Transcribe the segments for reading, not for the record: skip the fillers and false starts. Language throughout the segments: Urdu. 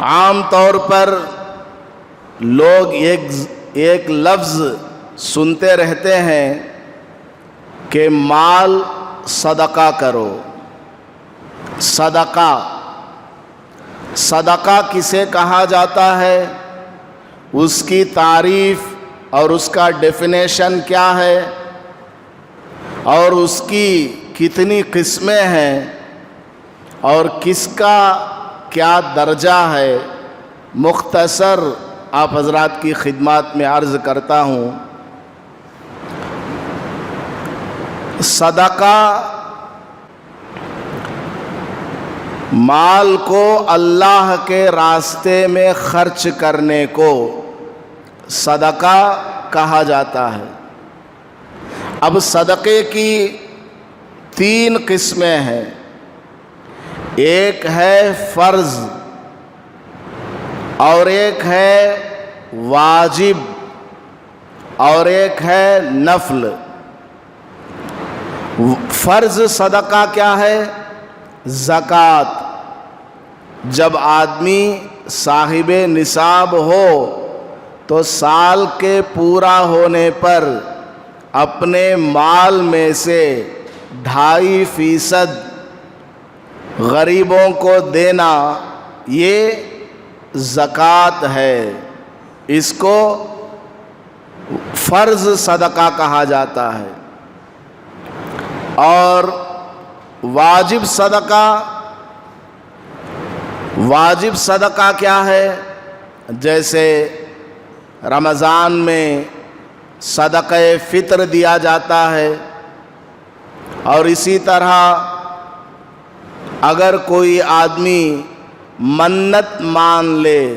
عام طور پر لوگ ایک لفظ سنتے رہتے ہیں کہ مال صدقہ کرو. صدقہ کسے کہا جاتا ہے، اس کی تعریف اور اس کا ڈیفینیشن کیا ہے، اور اس کی کتنی قسمیں ہیں، اور کس کا کیا درجہ ہے، مختصر آپ حضرات کی خدمات میں عرض کرتا ہوں. صدقہ مال کو اللہ کے راستے میں خرچ کرنے کو صدقہ کہا جاتا ہے. اب صدقے کی 3 قسمیں ہیں. ایک ہے فرض، اور ایک ہے واجب، اور ایک ہے نفل. فرض صدقہ کیا ہے؟ زکوٰۃ. جب آدمی صاحب نصاب ہو تو سال کے پورا ہونے پر اپنے مال میں سے 2.5% غریبوں کو دینا، یہ زکوٰۃ ہے. اس کو فرض صدقہ کہا جاتا ہے. اور واجب صدقہ کیا ہے؟ جیسے رمضان میں صدقہ فطر دیا جاتا ہے، اور اسی طرح اگر کوئی آدمی منت مان لے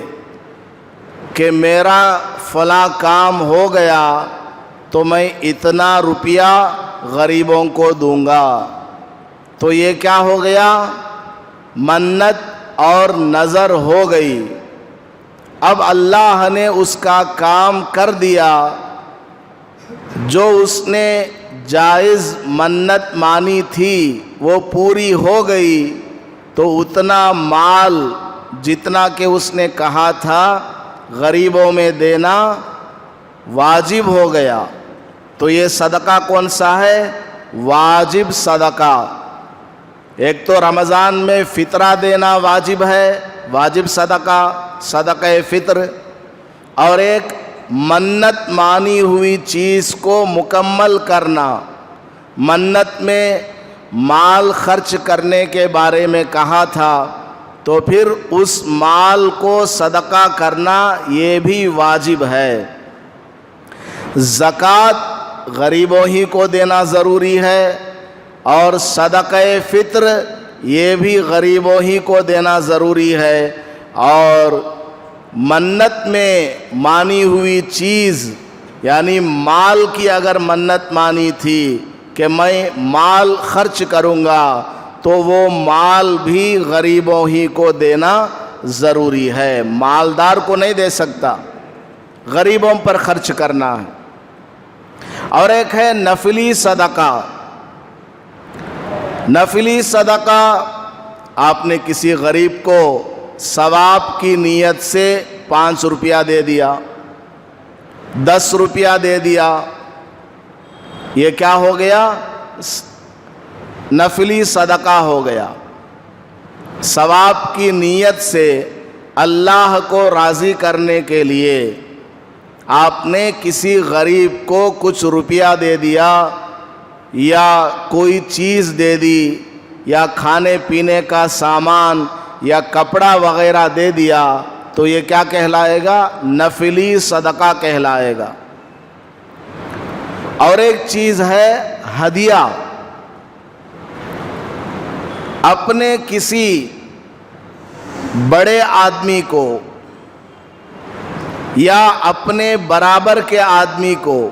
کہ میرا فلاں کام ہو گیا تو میں اتنا روپیہ غریبوں کو دوں گا، تو یہ کیا ہو گیا؟ منت اور نظر ہو گئی. اب اللہ نے اس کا کام کر دیا. جو اس نے جائز منت مانی تھی وہ پوری ہو گئی، تو اتنا مال جتنا کہ اس نے کہا تھا غریبوں میں دینا واجب ہو گیا. تو یہ صدقہ کون سا ہے؟ واجب صدقہ. ایک تو رمضان میں فطرہ دینا واجب ہے، واجب صدقہ فطر، اور ایک منت مانی ہوئی چیز کو مکمل کرنا. منت میں مال خرچ کرنے کے بارے میں کہا تھا، تو پھر اس مال کو صدقہ کرنا یہ بھی واجب ہے. زکوٰۃ غریبوں ہی کو دینا ضروری ہے، اور صدقہ فطر یہ بھی غریبوں ہی کو دینا ضروری ہے. اور منت میں مانی ہوئی چیز یعنی مال کی اگر منت مانی تھی کہ میں مال خرچ کروں گا، تو وہ مال بھی غریبوں ہی کو دینا ضروری ہے. مالدار کو نہیں دے سکتا، غریبوں پر خرچ کرنا ہے. اور ایک ہے نفلی صدقہ. نفلی صدقہ آپ نے کسی غریب کو ثواب کی نیت سے 5 روپیہ دے دیا، 10 روپیہ دے دیا، یہ کیا ہو گیا؟ نفلی صدقہ ہو گیا. ثواب کی نیت سے اللہ کو راضی کرنے کے لیے آپ نے کسی غریب کو کچھ روپیہ دے دیا، یا کوئی چیز دے دی، یا کھانے پینے کا سامان یا کپڑا وغیرہ دے دیا، تو یہ کیا کہلائے گا؟ نفلی صدقہ کہلائے گا. اور ایک چیز ہے ہدیہ. اپنے کسی بڑے آدمی کو یا اپنے برابر کے آدمی کو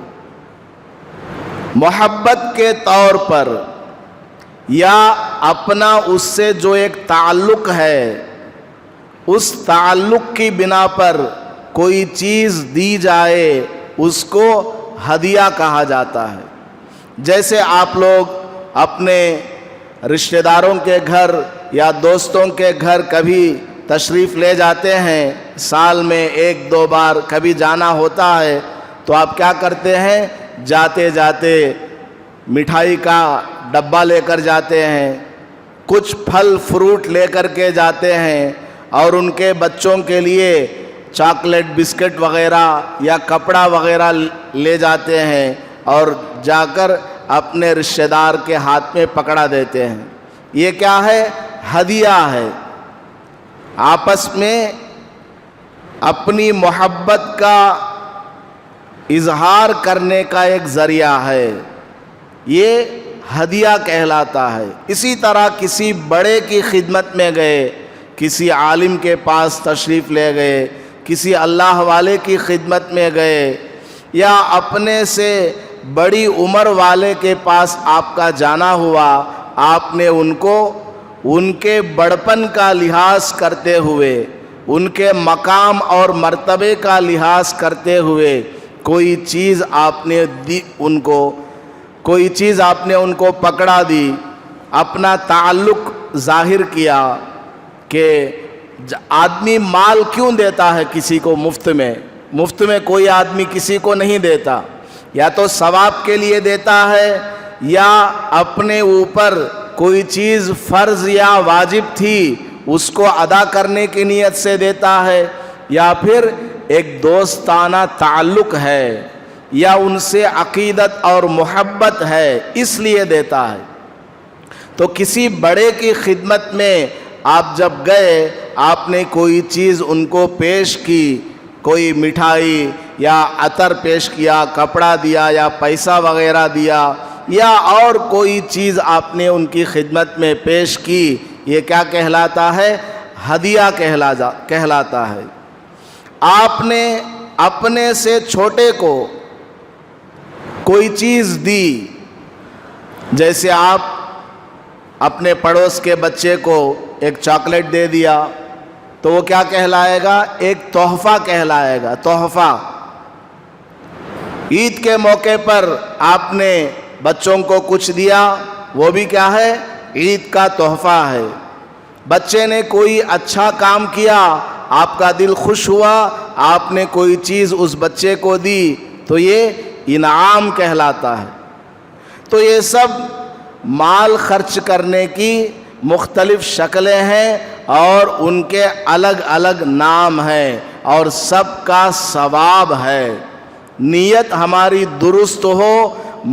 محبت کے طور پر، یا اپنا اس سے جو ایک تعلق ہے، اس تعلق کی بنا پر کوئی چیز دی جائے، اس کو ہدیہ کہا جاتا ہے. جیسے آپ لوگ اپنے رشتہ داروں کے گھر یا دوستوں کے گھر کبھی تشریف لے جاتے ہیں، سال میں 1-2 بار کبھی جانا ہوتا ہے، تو آپ کیا کرتے ہیں؟ جاتے جاتے مٹھائی کا ڈبہ لے کر جاتے ہیں، کچھ پھل فروٹ لے کر کے جاتے ہیں، اور ان کے بچوں کے لیے چاکلیٹ بسکٹ وغیرہ یا کپڑا وغیرہ لے جاتے ہیں، اور جا کر اپنے رشتہ دار کے ہاتھ میں پکڑا دیتے ہیں۔ یہ کیا ہے؟ ہدیہ ہے، آپس میں اپنی محبت کا اظہار کرنے کا ایک ذریعہ ہے، یہ ہدیہ کہلاتا ہے۔ اسی طرح کسی بڑے کی خدمت میں گئے، کسی عالم کے پاس تشریف لے گئے، کسی اللہ والے کی خدمت میں گئے، یا اپنے سے بڑی عمر والے کے پاس آپ کا جانا ہوا، آپ نے ان کو ان کے بڑپن کا لحاظ کرتے ہوئے، ان کے مقام اور مرتبے کا لحاظ کرتے ہوئے کوئی چیز آپ نے دی، کوئی چیز آپ نے ان کو پکڑا دی، اپنا تعلق ظاہر کیا۔ کہ آدمی مال کیوں دیتا ہے کسی کو مفت میں کوئی آدمی کسی کو نہیں دیتا، یا تو ثواب کے لیے دیتا ہے، یا اپنے اوپر کوئی چیز فرض یا واجب تھی اس کو ادا کرنے کی نیت سے دیتا ہے، یا پھر ایک دوستانہ تعلق ہے، یا ان سے عقیدت اور محبت ہے اس لیے دیتا ہے۔ تو کسی بڑے کی خدمت میں آپ جب گئے، آپ نے کوئی چیز ان کو پیش کی، کوئی مٹھائی یا عطر پیش کیا، کپڑا دیا یا پیسہ وغیرہ دیا، یا اور کوئی چیز آپ نے ان کی خدمت میں پیش کی، یہ کیا کہلاتا ہے؟ ہدیہ کہلاتا ہے۔ آپ نے اپنے سے چھوٹے کو کوئی چیز دی، جیسے آپ اپنے پڑوس کے بچے کو ایک چاکلیٹ دے دیا، تو وہ کیا کہلائے گا؟ ایک تحفہ کہلائے گا، تحفہ۔ عید کے موقع پر آپ نے بچوں کو کچھ دیا، وہ بھی کیا ہے؟ عید کا تحفہ ہے۔ بچے نے کوئی اچھا کام کیا، آپ کا دل خوش ہوا، آپ نے کوئی چیز اس بچے کو دی، تو یہ انعام کہلاتا ہے۔ تو یہ سب مال خرچ کرنے کی مختلف شکلیں ہیں، اور ان کے الگ الگ نام ہیں، اور سب کا ثواب ہے۔ نیت ہماری درست ہو،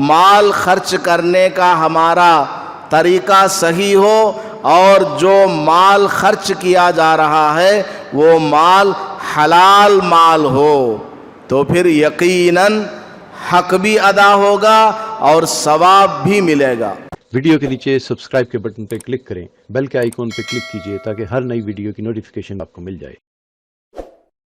مال خرچ کرنے کا ہمارا طریقہ صحیح ہو، اور جو مال خرچ کیا جا رہا ہے وہ مال حلال مال ہو، تو پھر یقیناً حق بھی ادا ہوگا اور ثواب بھی ملے گا۔ ویڈیو کے نیچے سبسکرائب کے بٹن پہ کلک کریں، بیل کے آئیکن پہ کلک کیجئے تاکہ ہر نئی ویڈیو کی نوٹیفیکیشن آپ کو مل جائے۔